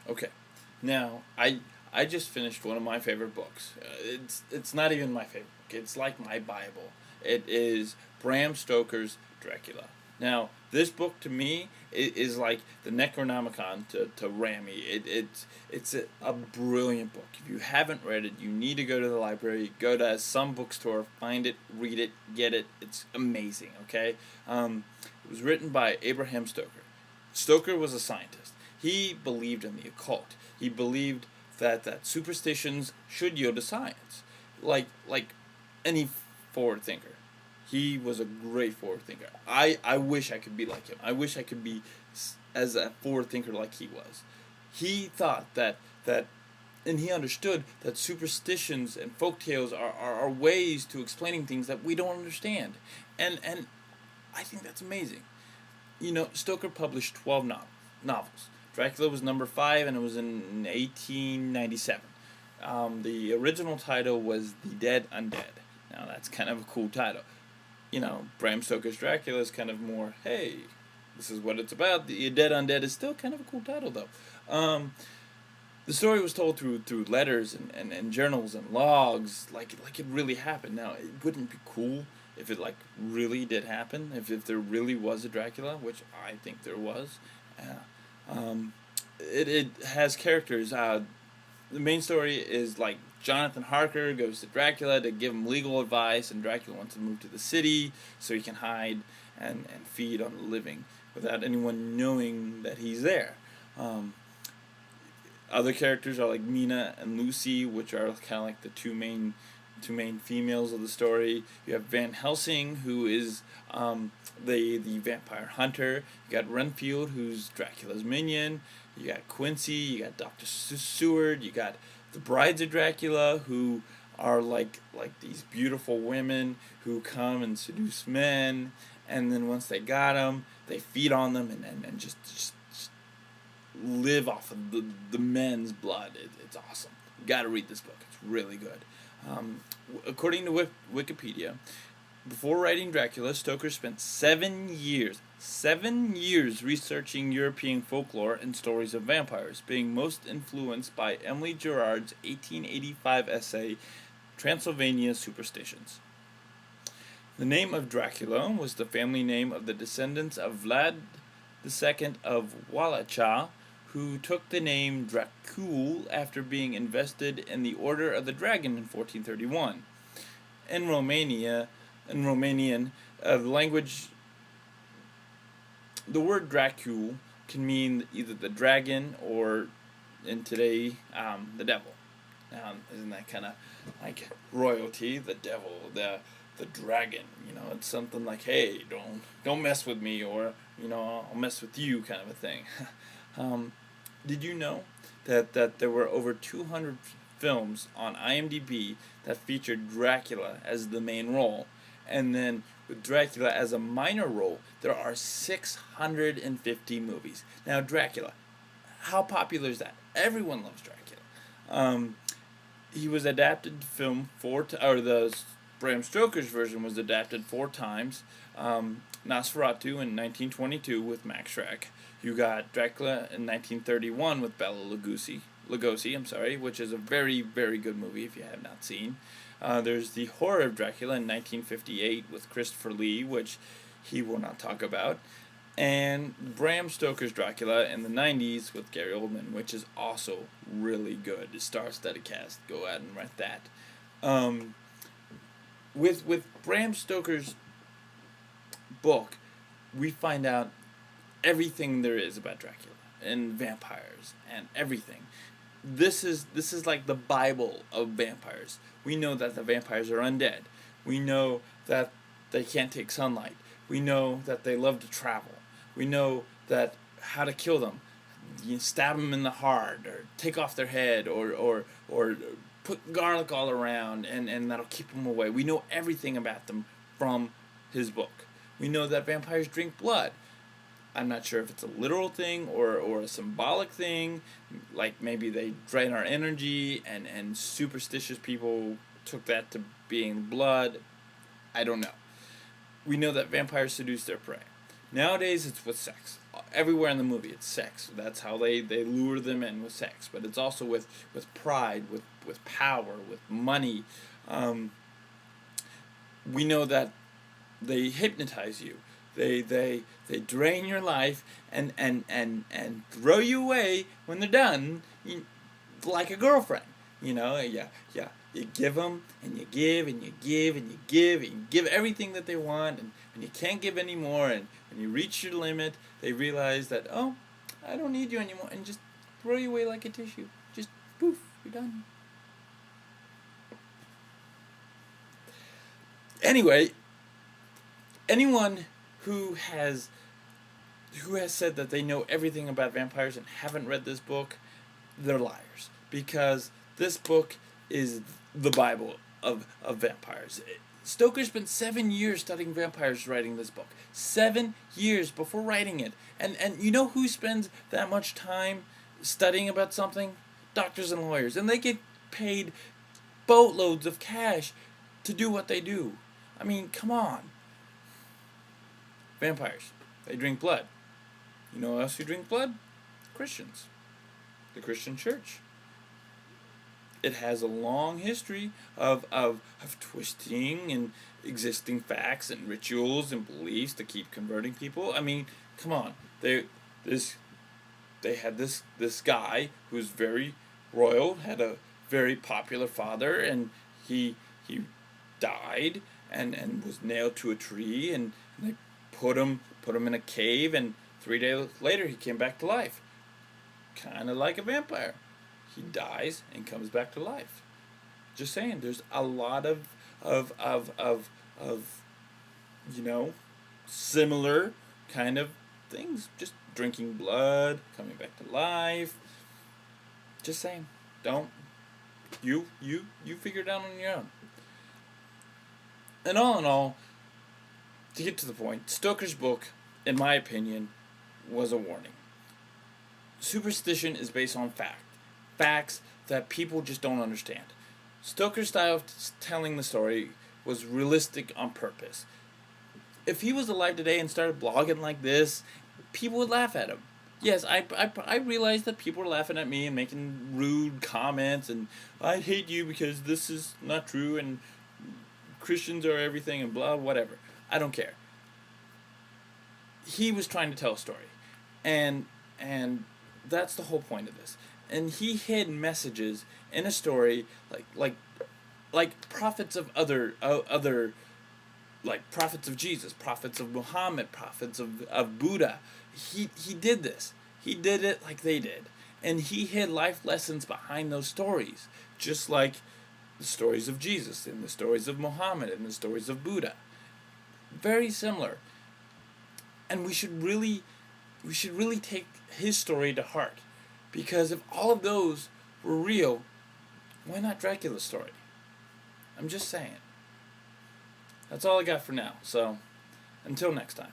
Okay. Now, I just finished one of my favorite books. It's not even my favorite book. It's like my Bible. It is Bram Stoker's Dracula. Now, this book to me is like the Necronomicon to Rami. It's a brilliant book. If you haven't read it, you need to go to the library, go to some bookstore, find it, read it, get it. It's amazing, okay? It was written by Abraham Stoker. Stoker was a scientist. He believed in the occult. He believed that superstitions should yield to science, like any forward thinker. He was a great forward thinker. I wish I could be like him. I wish I could be as a forward thinker like he was. He thought that and he understood that superstitions and folk tales are ways to explaining things that we don't understand. And I think that's amazing. Stoker published 12 novels. Dracula was number 5, and it was in 1897. The original title was The Dead Undead. Now, that's kind of a cool title. Bram Stoker's Dracula is kind of more, hey, this is what it's about. The Dead Undead is still kind of a cool title, though. The story was told through letters and journals and logs, like it really happened. Now, it wouldn't be cool if it really did happen, if there really was a Dracula, which I think there was. It has characters. The main story is like Jonathan Harker goes to Dracula to give him legal advice, and Dracula wants to move to the city so he can hide and feed on the living without anyone knowing that he's there. Other characters are like Mina and Lucy, which are kind of like the two main females of the story. You have Van Helsing, who is the vampire hunter. You got Renfield, who's Dracula's minion. You got Quincy. You got Dr. Seward. You got the brides of Dracula, who are like these beautiful women who come and seduce men, and then once they got them, they feed on them and just live off of the men's blood. It's awesome. You got to read this book. It's really good. According to Wikipedia, before writing Dracula, Stoker spent 7 years researching European folklore and stories of vampires, being most influenced by Emily Gerard's 1885 essay, Transylvania Superstitions. The name of Dracula was the family name of the descendants of Vlad II of Wallachia, who took the name Dracul after being invested in the Order of the Dragon in 1431. In Romanian language, the word Dracul can mean either the dragon or, in today, the devil. Isn't that kind of like royalty? The devil, the dragon. It's something like, hey, don't mess with me, or I'll mess with you, kind of a thing. Did you know that there were over 200 films on IMDb that featured Dracula as the main role, and then with Dracula as a minor role, there are 650 movies. Now, Dracula, how popular is that? Everyone loves Dracula. He was adapted to film the Bram Stoker's version was adapted 4 times. Nosferatu in 1922 with Max Schreck. You got Dracula in 1931 with Bela Lugosi, which is a very, very good movie if you have not seen. There's The Horror of Dracula in 1958 with Christopher Lee, which he will not talk about. And Bram Stoker's Dracula in the 90s with Gary Oldman, which is also really good. The star-studded cast. Go out and rent that. With Bram Stoker's book, we find out everything there is about Dracula and vampires and everything. This is like the Bible of vampires. We know that the vampires are undead. We know that they can't take sunlight. We know that they love to travel. We know that how to kill them. You stab them in the heart, or take off their head, or put garlic all around, and that'll keep them away. We know everything about them from his book. We know that vampires drink blood. I'm not sure if it's a literal thing or a symbolic thing, like maybe they drain our energy and superstitious people took that to being blood. I don't know. We know that vampires seduce their prey. Nowadays it's with sex. everywhere in the movie it's sex. That's how they lure them in, with sex. But it's also with pride, with power, with money. We know that they hypnotize you. They drain your life and throw you away when they're done, like a girlfriend. Yeah. You give them, and you give, and you give, and you give, and you give everything that they want, and you can't give anymore, and when you reach your limit, they realize that, oh, I don't need you anymore, and just throw you away like a tissue. Just poof, you're done. Anyway, anyone who has said that they know everything about vampires and haven't read this book, they're liars. Because this book is the Bible of vampires. Stoker spent 7 years studying vampires writing this book. 7 years before writing it. And you know who spends that much time studying about something? Doctors and lawyers. And they get paid boatloads of cash to do what they do. I mean, come on. Vampires. They drink blood. You know who else who drink blood? Christians. The Christian church. It has a long history of twisting and existing facts and rituals and beliefs to keep converting people. I mean, come on. They had this guy who was very royal, had a very popular father, and he died and was nailed to a tree, and they put him in a cave, and 3 days later he came back to life. Kind of like a vampire. He dies and comes back to life. Just saying, there's a lot of similar kind of things. Just drinking blood, coming back to life. Just saying, don't you figure it out on your own. And all in all, to get to the point, Stoker's book, in my opinion, was a warning. Superstition is based on facts that people just don't understand. Stoker's style of telling the story was realistic on purpose. If he was alive today and started blogging like this, people would laugh at him. Yes, I realize that people are laughing at me and making rude comments, and I hate you because this is not true, and Christians are everything, and blah, whatever. I don't care. He was trying to tell a story, and that's the whole point of this. And he hid messages in a story like prophets of other like prophets of Jesus, prophets of Muhammad, prophets of Buddha. He did this. He did it like they did. And he hid life lessons behind those stories, just like the stories of Jesus and the stories of Muhammad and the stories of Buddha. Very similar. And we should really take his story to heart. Because if all of those were real, why not Dracula's story? I'm just saying. That's all I got for now. So, until next time.